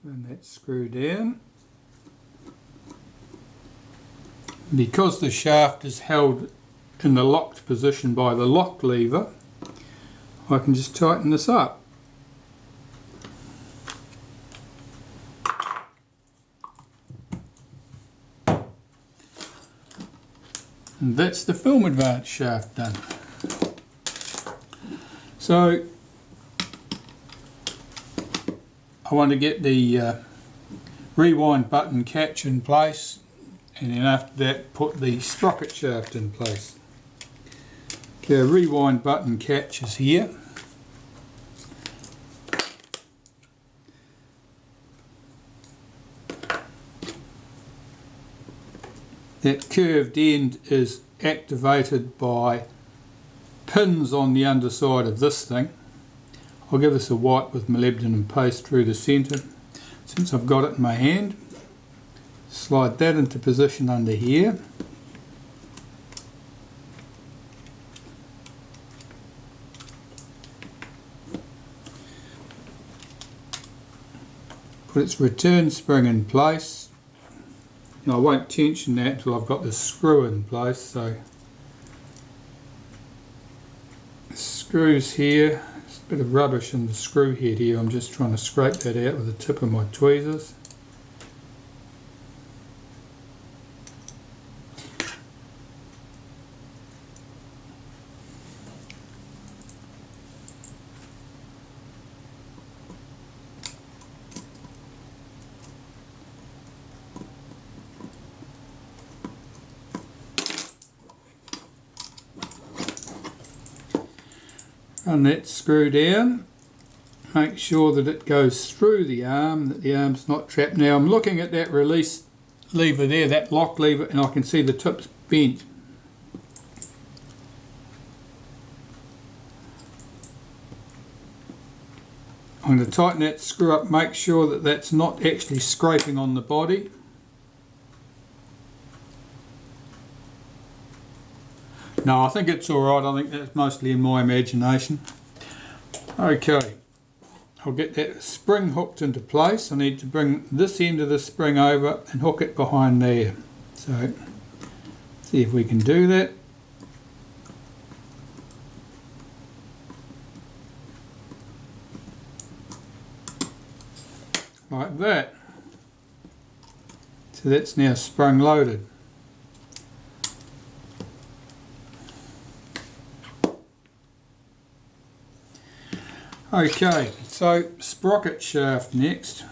Turn that screw down. Because the shaft is held in the locked position by the lock lever, I can just tighten this up. And that's the Film Advance shaft done. So I want to get the rewind button catch in place, and then after that put the sprocket shaft in place. Okay, a rewind button catch is here. That curved end is activated by pins on the underside of this thing. I'll give this a wipe with molybdenum paste through the centre. Since I've got it in my hand, slide that into position under here. Put its return spring in place. Now, I won't tension that until I've got the screw in place, so the screws here, there's a bit of rubbish in the screw head here, I'm just trying to scrape that out with the tip of my tweezers. Run that screw down, make sure that it goes through the arm, that the arm's not trapped. Now I'm looking at that release lever there, that lock lever, and I can see the tip's bent. I'm going to tighten that screw up, make sure that that's not actually scraping on the body. No, I think it's alright. I think that's mostly in my imagination. Okay, I'll get that spring hooked into place. I need to bring this end of the spring over and hook it behind there. So, see if we can do that. Like that. So that's now sprung loaded. Okay, so sprocket shaft next,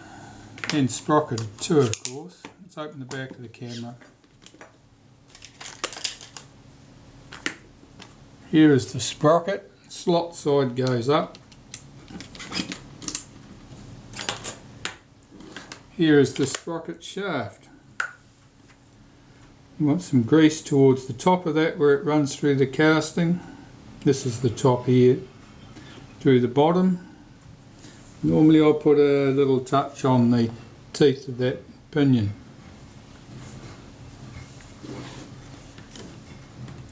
and sprocket 2 of course. Let's open the back of the camera. Here is the sprocket, slot side goes up. Here is the sprocket shaft. You want some grease towards the top of that where it runs through the casting. This is the top here. Through the bottom. Normally I'll put a little touch on the teeth of that pinion.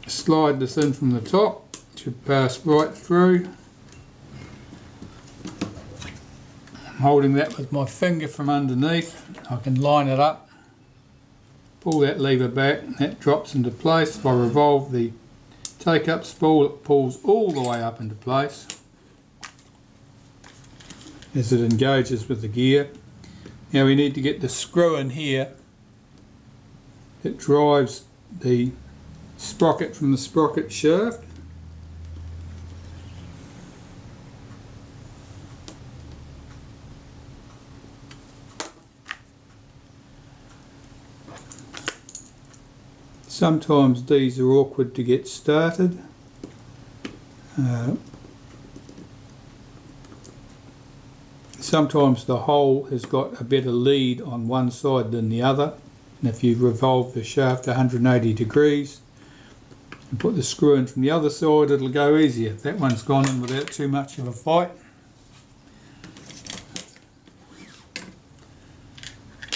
Slide this in from the top, it should pass right through. I'm holding that with my finger from underneath. I can line it up, pull that lever back, that drops into place. If I revolve the take-up spool, it pulls all the way up into place as it engages with the gear. Now we need to get the screw in here that drives the sprocket from the sprocket shaft. Sometimes these are awkward to get started. Sometimes the hole has got a better lead on one side than the other, and if you revolve the shaft 180 degrees and put the screw in from the other side, it'll go easier. That one's gone in without too much of a fight.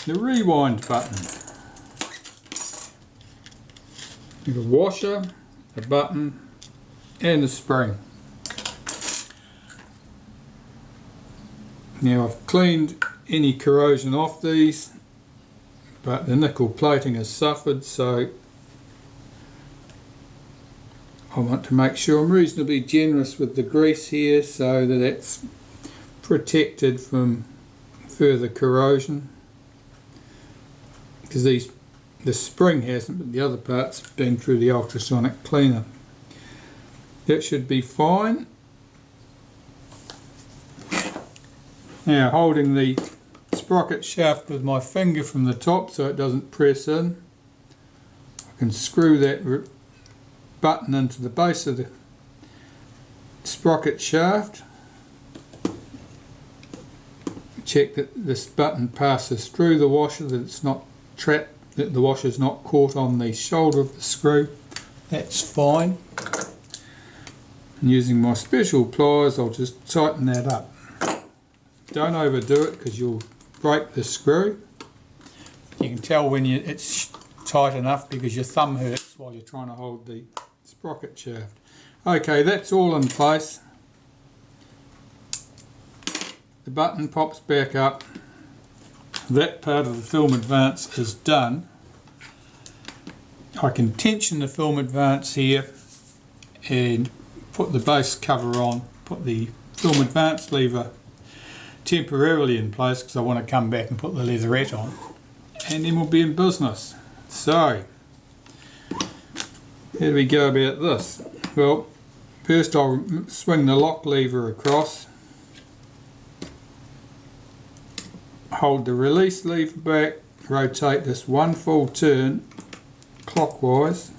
The rewind button. You've got a washer, a button and a spring. Now I've cleaned any corrosion off these, but the nickel plating has suffered, so I want to make sure I'm reasonably generous with the grease here so that it's protected from further corrosion, because the spring hasn't, but the other part's been through the ultrasonic cleaner. That should be fine. Now, holding the sprocket shaft with my finger from the top so it doesn't press in, I can screw that button into the base of the sprocket shaft. Check that this button passes through the washer, that it's not trapped, that the washer's not caught on the shoulder of the screw. That's fine. And using my special pliers, I'll just tighten that up. Don't overdo it because you'll break the screw. You can tell when it's tight enough because your thumb hurts while you're trying to hold the sprocket shaft. Okay, that's all in place. The button pops back up. That part of the film advance is done. I can tension the film advance here and put the base cover on, put the film advance lever temporarily in place because I want to come back and put the leatherette on, and then we'll be in business. So, how do we go about this? Well, first I'll swing the lock lever across, hold the release lever back, rotate this one full turn clockwise,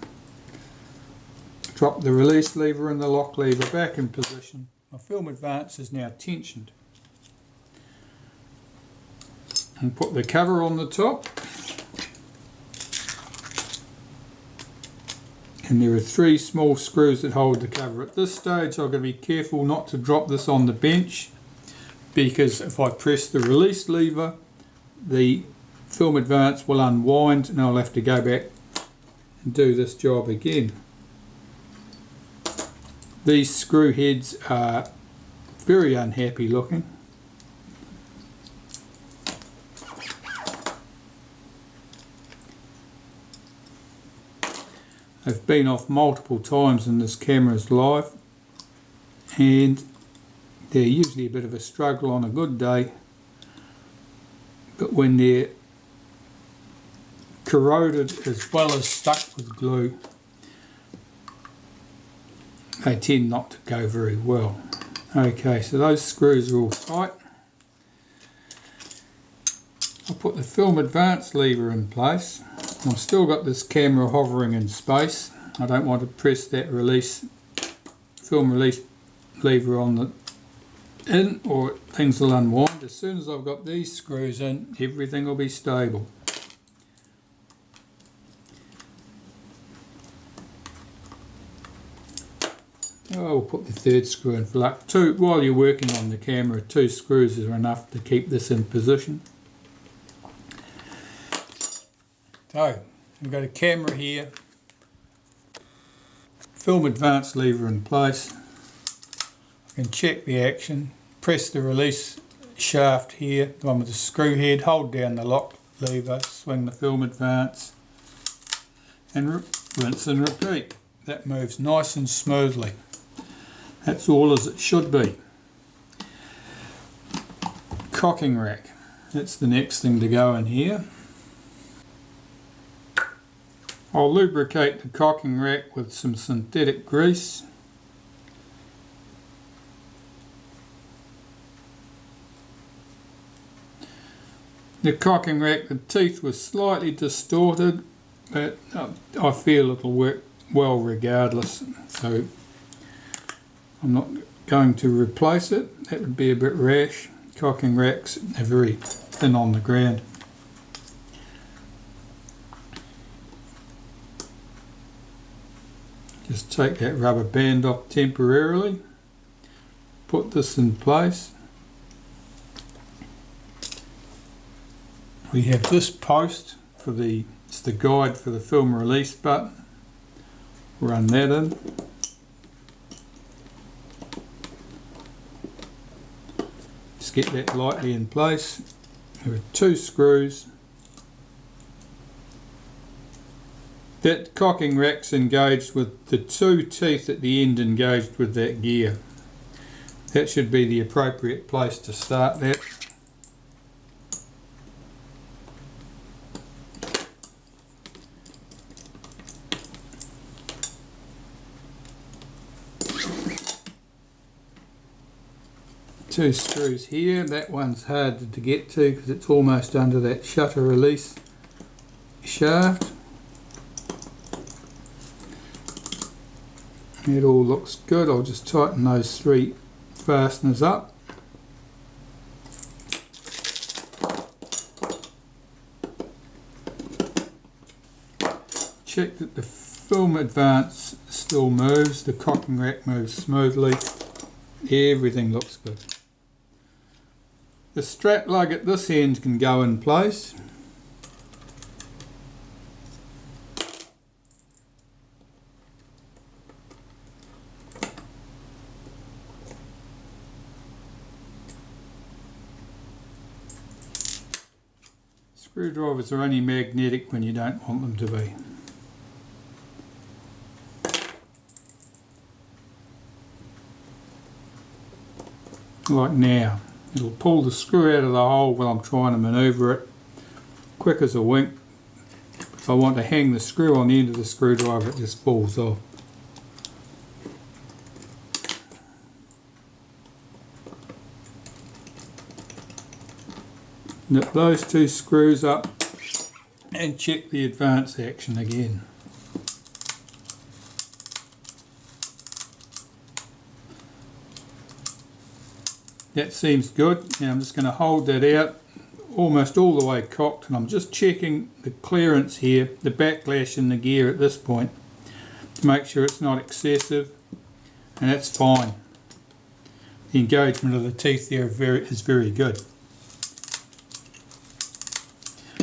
drop the release lever and the lock lever back in position. My film advance is now tensioned. And put the cover on the top. And there are 3 small screws that hold the cover. At this stage I've got to be careful not to drop this on the bench, because if I press the release lever, the film advance will unwind and I'll have to go back and do this job again. These screw heads are very unhappy looking. They've been off multiple times in this camera's life, and they're usually a bit of a struggle on a good day, but when they're corroded as well as stuck with glue, they tend not to go very well. Okay, so those screws are all tight. I'll put the film advance lever in place. I've still got this camera hovering in space. I don't want to press that film release lever on the in, or things will unwind. As soon as I've got these screws in, everything will be stable. I'll put the 3rd screw in for luck. While you're working on the camera, 2 screws are enough to keep this in position. So, we've got a camera here, film advance lever in place. I can check the action, press the release shaft here, the one with the screw head, hold down the lock lever, swing the film advance, and rinse and repeat. That moves nice and smoothly. That's all as it should be. Cocking rack, that's the next thing to go in here. I'll lubricate the cocking rack with some synthetic grease. The cocking rack, the teeth were slightly distorted, but I feel it'll work well regardless, so I'm not going to replace it. That would be a bit rash. Cocking racks are very thin on the ground. Just take that rubber band off temporarily, put this in place. We have this post for it's the guide for the film release button. Run that in. Just get that lightly in place. There are 2 screws. That cocking rack's engaged with the 2 teeth at the end engaged with that gear. That should be the appropriate place to start that. Two screws here. That one's hard to get to because it's almost under that shutter release shaft. It all looks good. I'll just tighten those 3 fasteners up. Check that the film advance still moves, the cocking rack moves smoothly. Everything looks good. The strap lug at this end can go in place. Screwdrivers are only magnetic when you don't want them to be. Like now. It'll pull the screw out of the hole while I'm trying to manoeuvre it, quick as a wink. If I want to hang the screw on the end of the screwdriver, it just falls off. Nip those 2 screws up and check the advance action again. That seems good. Now I'm just going to hold that out almost all the way cocked, and I'm just checking the clearance here, the backlash in the gear at this point, to make sure it's not excessive, and that's fine. The engagement of the teeth there is very good.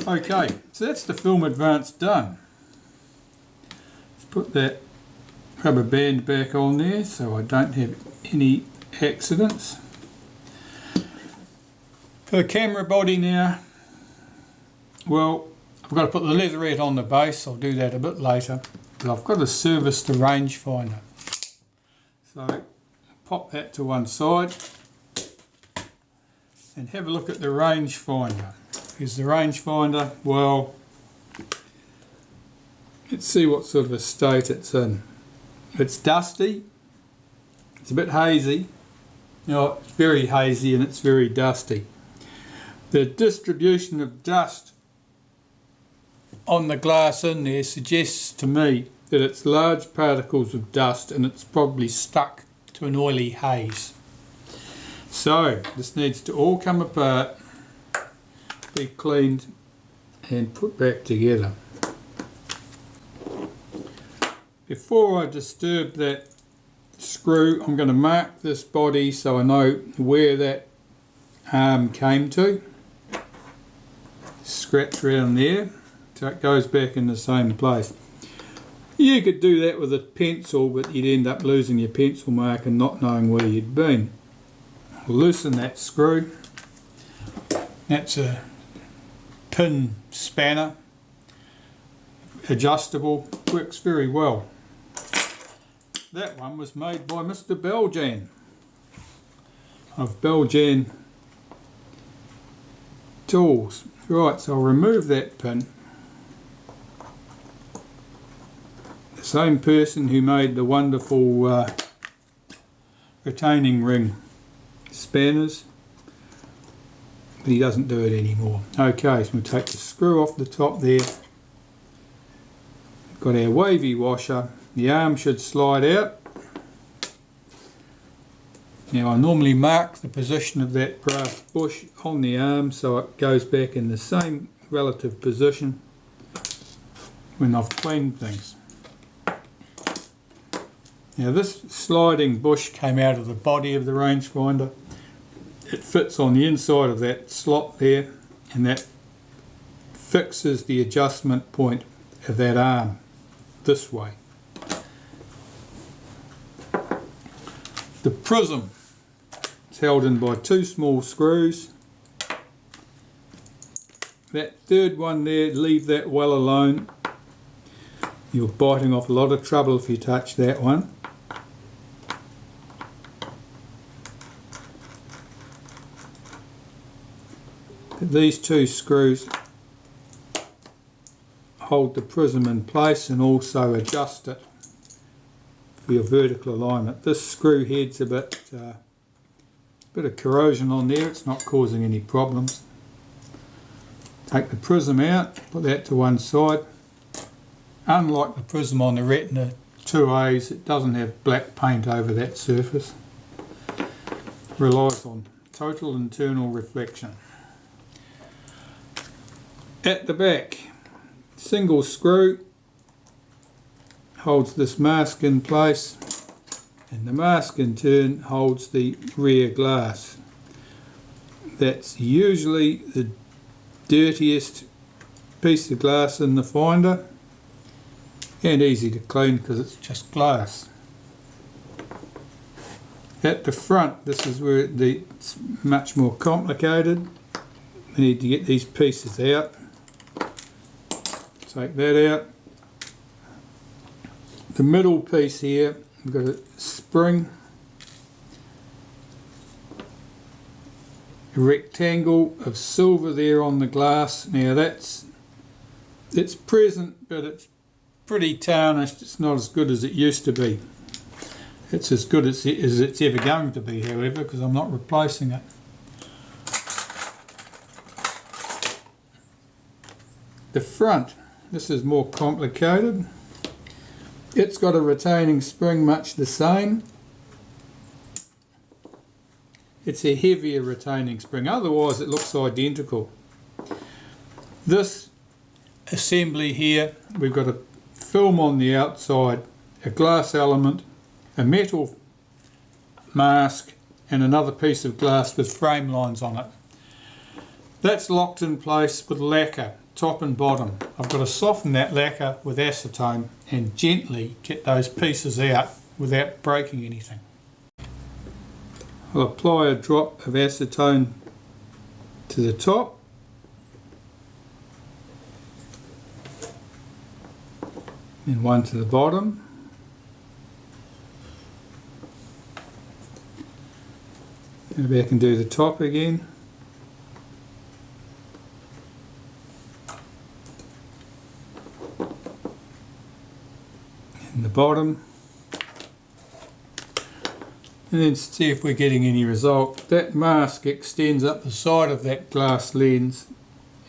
Okay, so that's the film advance done. Let's put that rubber band back on there so I don't have any accidents. For the camera body now, well, I've got to put the leatherette on the base. I'll do that a bit later, but I've got to service the rangefinder. So pop that to one side and have a look at the rangefinder. Here's the rangefinder. Well, let's see what sort of a state it's in. It's dusty, it's a bit hazy. No, it's very hazy and it's very dusty. The distribution of dust on the glass in there suggests to me that it's large particles of dust and it's probably stuck to an oily haze. So this needs to all come apart, be cleaned and put back together. Before I disturb that screw, I'm going to mark this body so I know where that arm came to. Scratch around there so it goes back in the same place. You could do that with a pencil, but you'd end up losing your pencil mark and not knowing where you'd been. Loosen that screw. That's a pin spanner, adjustable, works very well. That one was made by Mr. Beljan of Beljan Tools. Right, so I'll remove that pin. The same person who made the wonderful retaining ring spanners, but he doesn't do it anymore. Okay, so we'll take the screw off the top there. Got our wavy washer. The arm should slide out. Now I normally mark the position of that brass bush on the arm so it goes back in the same relative position when I've cleaned things. Now this sliding bush came out of the body of the rangefinder. It fits on the inside of that slot there, and that fixes the adjustment point of that arm this way. The prism is held in by 2 small screws. that third one there, leave that well alone. You're biting off a lot of trouble if you touch that one. These two screws hold the prism in place and also adjust it for your vertical alignment. This screw head's a bit of corrosion on there, it's not causing any problems. Take the prism out, put that to one side. Unlike the prism on the Retina IIc, it doesn't have black paint over that surface. Relies on total internal reflection. At the back, single screw holds this mask in place, and the mask in turn holds the rear glass. That's usually the dirtiest piece of glass in the finder, and easy to clean because it's just glass. At the front, this is where it's much more complicated. We need to get these pieces out. Take that out. The middle piece here, we've got a spring, a rectangle of silver there on the glass. Now it's present, but it's pretty tarnished. It's not as good as it used to be. It's as good as it's ever going to be, however, because I'm not replacing it. The front, this is more complicated. It's got a retaining spring much the same. It's a heavier retaining spring, otherwise it looks identical. This assembly here, we've got a film on the outside, a glass element, a metal mask and another piece of glass with frame lines on it. That's locked in place with lacquer, top and bottom. I've got to soften that lacquer with acetone and gently get those pieces out without breaking anything. I'll apply a drop of acetone to the top and one to the bottom. Maybe I can do the top again. And the bottom. And then see if we're getting any result. That mask extends up the side of that glass lens,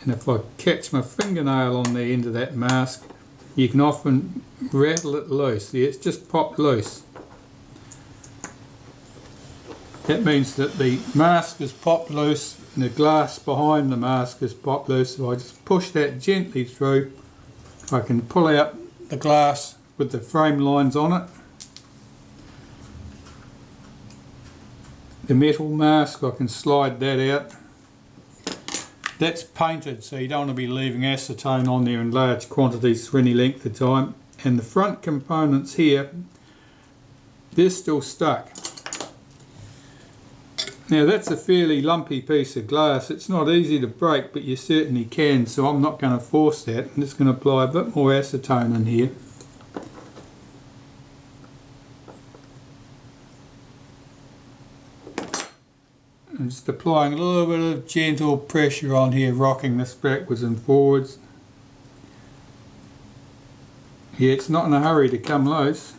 and if I catch my fingernail on the end of that mask, you can often rattle it loose. See, it's just popped loose. That means that the mask is popped loose and the glass behind the mask is popped loose. So I just push that gently through. I can pull out the glass with the frame lines on it. The metal mask, I can slide that out. That's painted, so you don't want to be leaving acetone on there in large quantities for any length of time. And the front components here, they're still stuck. Now that's a fairly lumpy piece of glass. It's not easy to break, but you certainly can, so I'm not going to force that. I'm just going to apply a bit more acetone in here. I'm just applying a little bit of gentle pressure on here, rocking this backwards and forwards. Yeah, it's not in a hurry to come loose.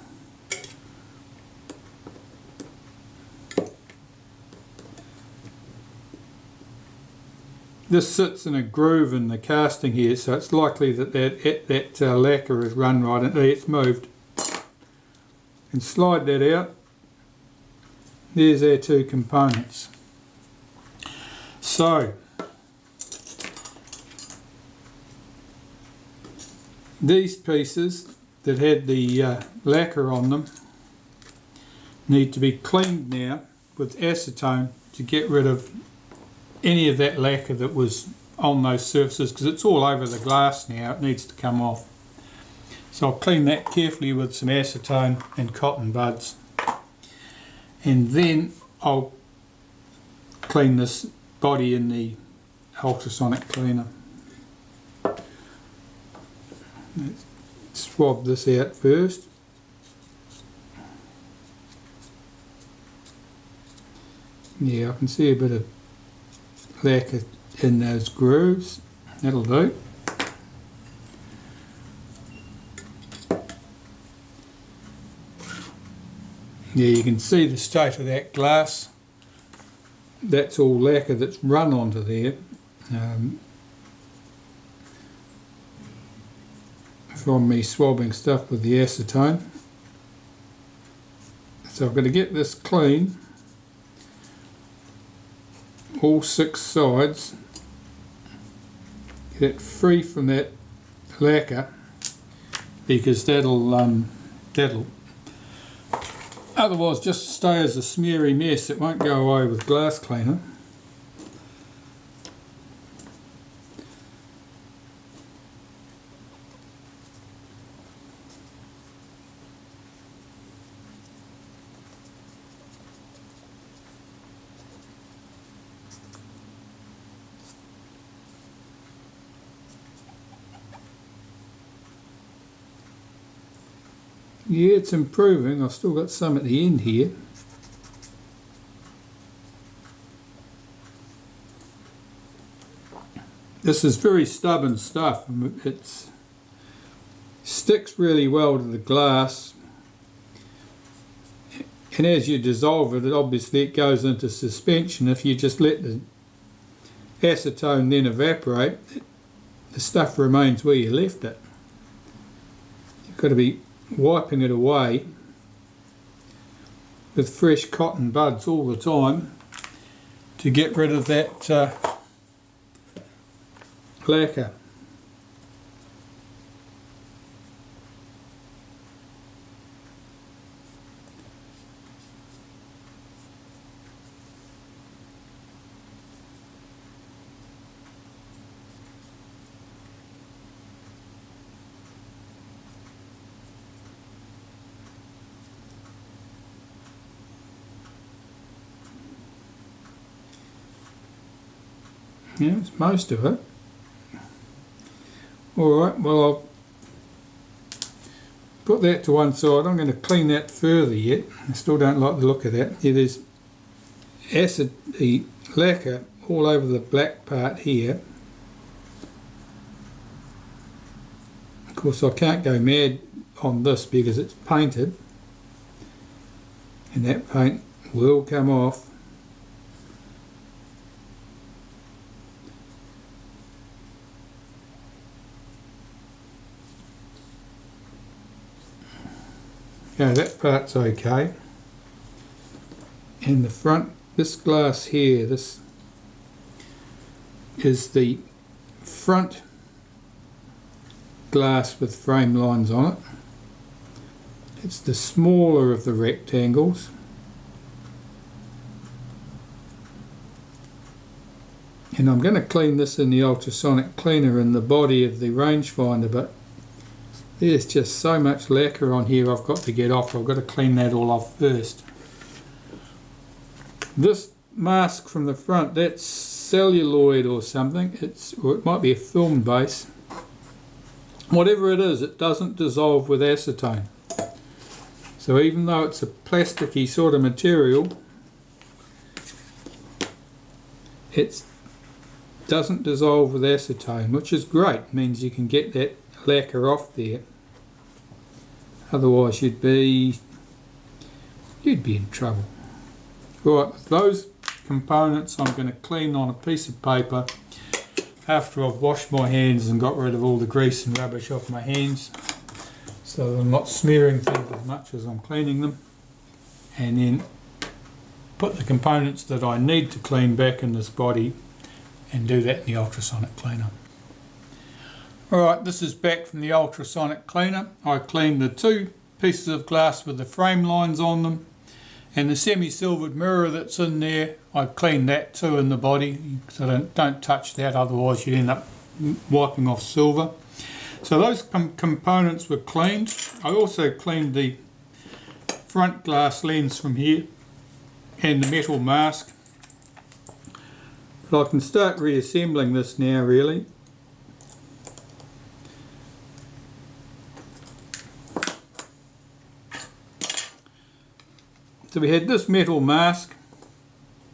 This sits in a groove in the casting here, so it's likely that that lacquer has run right in there. It's moved. And slide that out. There's our two components. So, these pieces that had the lacquer on them need to be cleaned now with acetone to get rid of any of that lacquer that was on those surfaces, because it's all over the glass now. It needs to come off. So I'll clean that carefully with some acetone and cotton buds, and then I'll clean this body in the ultrasonic cleaner. Let's swab this out first. Yeah, I can see a bit of lacquer in those grooves. That'll do. Yeah, you can see the state of that glass. That's all lacquer that's run onto there from me swabbing stuff with the acetone. So I've got to get this clean, all 6 sides, get it free from that lacquer, because that'll otherwise just stay as a smeary mess. It won't go away with glass cleaner. Yeah, it's improving. I've still got some at the end here. This is very stubborn stuff. It sticks really well to the glass, and as you dissolve it, obviously it goes into suspension. If you just let the acetone then evaporate, the stuff remains where you left it. You've got to be wiping it away with fresh cotton buds all the time to get rid of that lacquer. Yeah, it's most of it. Alright, well, I'll put that to one side. I'm going to clean that further yet. I still don't like the look of that. Yeah, there's the lacquer all over the black part here. Of course, I can't go mad on this because it's painted, and that paint will come off. Yeah, that part's okay. In the front, this glass here, this is the front glass with frame lines on it. It's the smaller of the rectangles. And I'm going to clean this in the ultrasonic cleaner in the body of the rangefinder, but there's just so much lacquer on here I've got to get off. I've got to clean that all off first. This mask from the front, that's celluloid or something. Or it might be a film base. Whatever it is, it doesn't dissolve with acetone. So even though it's a plasticky sort of material, it doesn't dissolve with acetone, which is great. It means you can get that lacquer off there. Otherwise you'd be in trouble. Right, those components I'm going to clean on a piece of paper after I've washed my hands and got rid of all the grease and rubbish off my hands, so that I'm not smearing things as much as I'm cleaning them, and then put the components that I need to clean back in this body and do that in the ultrasonic cleaner. Alright, this is back from the ultrasonic cleaner. I cleaned the 2 pieces of glass with the frame lines on them, and the semi-silvered mirror that's in there, I cleaned that too in the body, so don't touch that, otherwise you'd end up wiping off silver. So those components were cleaned. I also cleaned the front glass lens from here and the metal mask. But I can start reassembling this now really. So we had this metal mask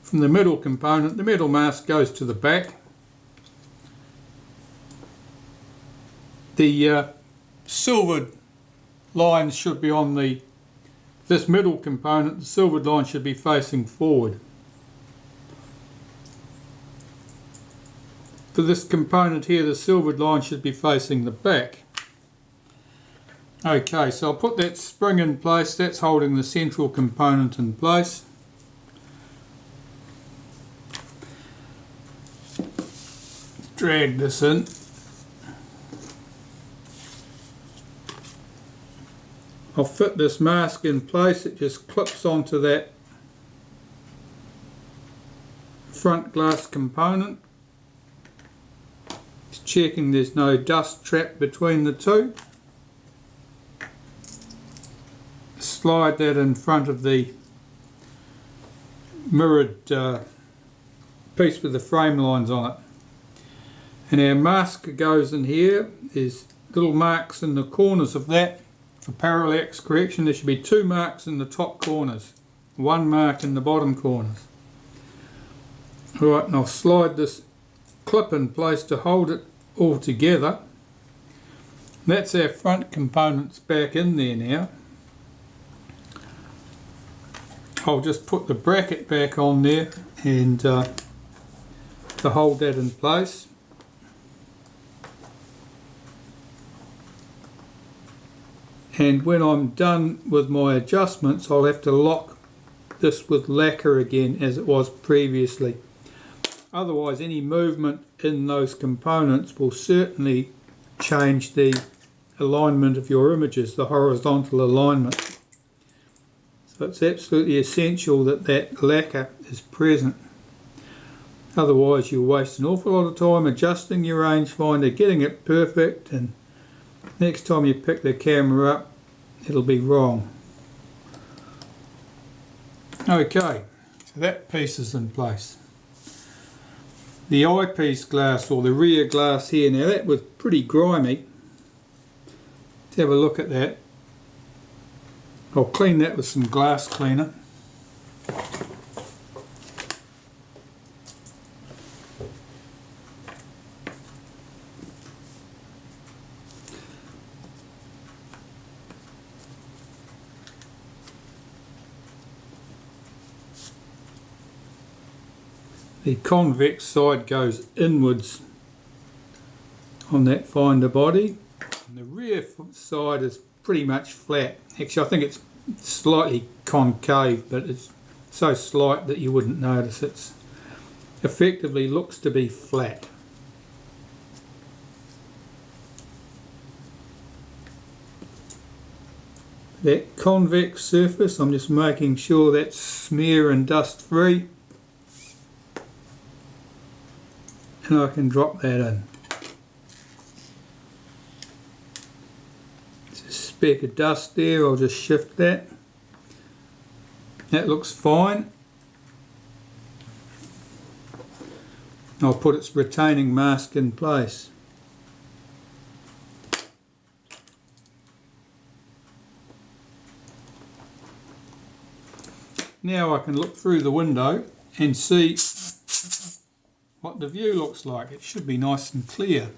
from the middle component. The metal mask goes to the back. The silvered lines should be on this middle component. The silvered line should be facing forward. For this component here, the silvered line should be facing the back. Okay, so I'll put that spring in place. That's holding the central component in place. Drag this in. I'll fit this mask in place. It just clips onto that front glass component. Just checking there's no dust trap between the two. Slide that in front of the mirrored piece with the frame lines on it. And our mask goes in here. There's little marks in the corners of that for parallax correction. There should be 2 marks in the top corners, 1 mark in the bottom corners. Alright, and I'll slide this clip in place to hold it all together. That's our front components back in there now. I'll just put the bracket back on there and to hold that in place. And when I'm done with my adjustments, I'll have to lock this with lacquer again as it was previously. Otherwise, any movement in those components will certainly change the alignment of your images, the horizontal alignment. So it's absolutely essential that that lacquer is present. Otherwise you'll waste an awful lot of time adjusting your rangefinder, getting it perfect, and next time you pick the camera up it'll be wrong. Okay, so that piece is in place. The eyepiece glass, or the rear glass here, now that was pretty grimy. Let's have a look at that. I'll clean that with some glass cleaner. The convex side goes inwards on that finder body, and the rear side is pretty much flat. Actually, I think it's slightly concave, but it's so slight that you wouldn't notice. It effectively looks to be flat. That convex surface, I'm just making sure that's smear and dust free. And I can drop that in. There's a speck of dust there, I'll just shift that. That looks fine. I'll put its retaining mask in place. Now I can look through the window and see what the view looks like. It should be nice and clear.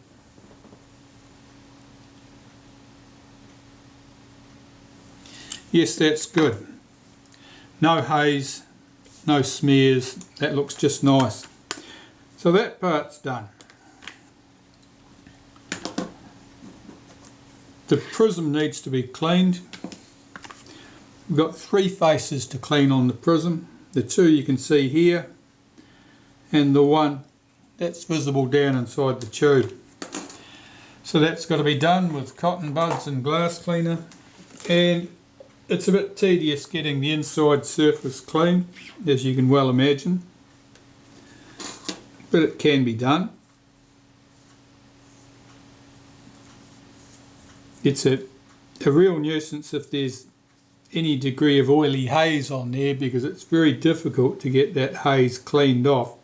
Yes, that's good. No haze, no smears. That looks just nice. So that part's done. The prism needs to be cleaned. We've got 3 faces to clean on the prism. The 2 you can see here, and the 1 that's visible down inside the tube. So that's got to be done with cotton buds and glass cleaner, and it's a bit tedious getting the inside surface clean, as you can well imagine, but it can be done. It's a real nuisance if there's any degree of oily haze on there, because it's very difficult to get that haze cleaned off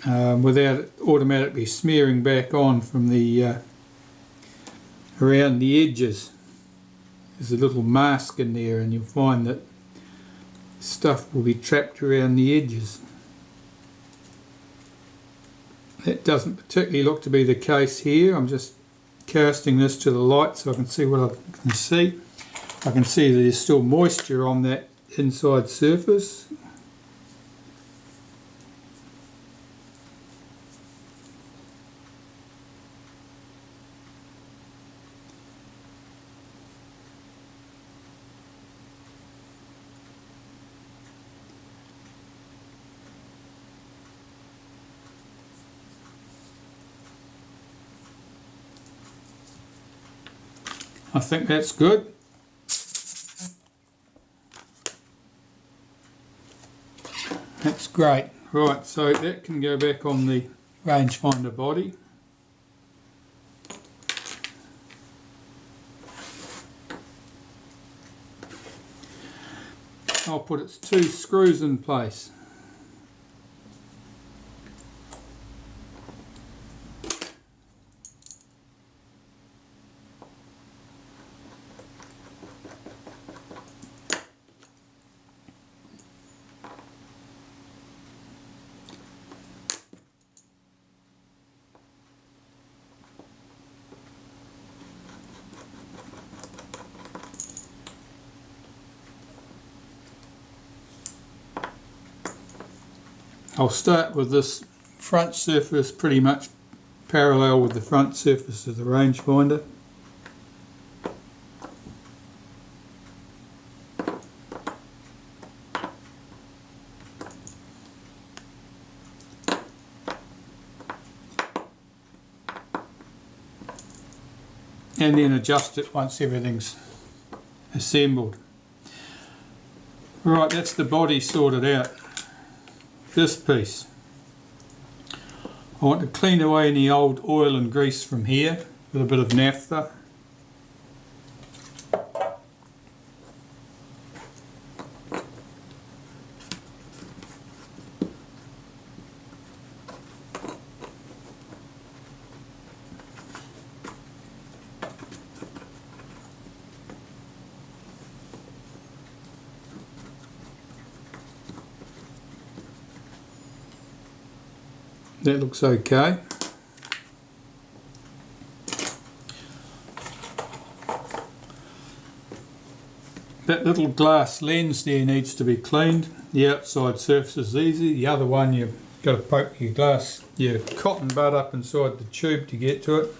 without it automatically smearing back on from the around the edges. There's a little mask in there, and you'll find that stuff will be trapped around the edges. That doesn't particularly look to be the case here. I'm just casting this to the light so I can see what I can see. I can see that there's still moisture on that inside surface. I think that's good. That's great. Right, so that can go back on the rangefinder body. I'll put its 2 screws in place. I'll start with this front surface pretty much parallel with the front surface of the rangefinder. And then adjust it once everything's assembled. Right, that's the body sorted out. This piece, I want to clean away any old oil and grease from here with a bit of naphtha. That looks okay. That little glass lens there needs to be cleaned. The outside surface is easy. The other one, you've got to poke your cotton bud up inside the tube to get to it.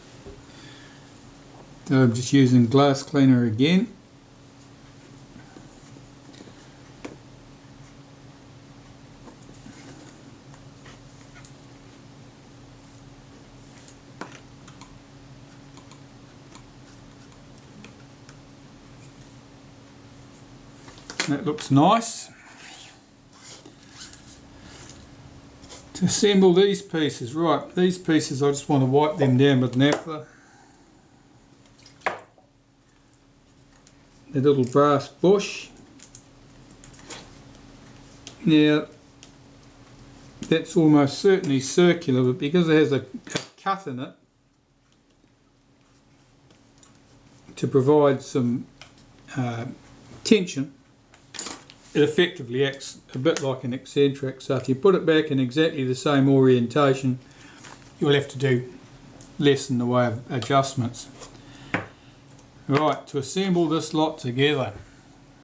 So I'm just using glass cleaner again. That looks nice. To assemble these pieces, right, these pieces I just want to wipe them down with naphtha. The little brass bush. Now, that's almost certainly circular, but because it has a cut in it, to provide some tension, it effectively acts a bit like an eccentric, so if you put it back in exactly the same orientation, you'll have to do less in the way of adjustments. Right, to assemble this lot together,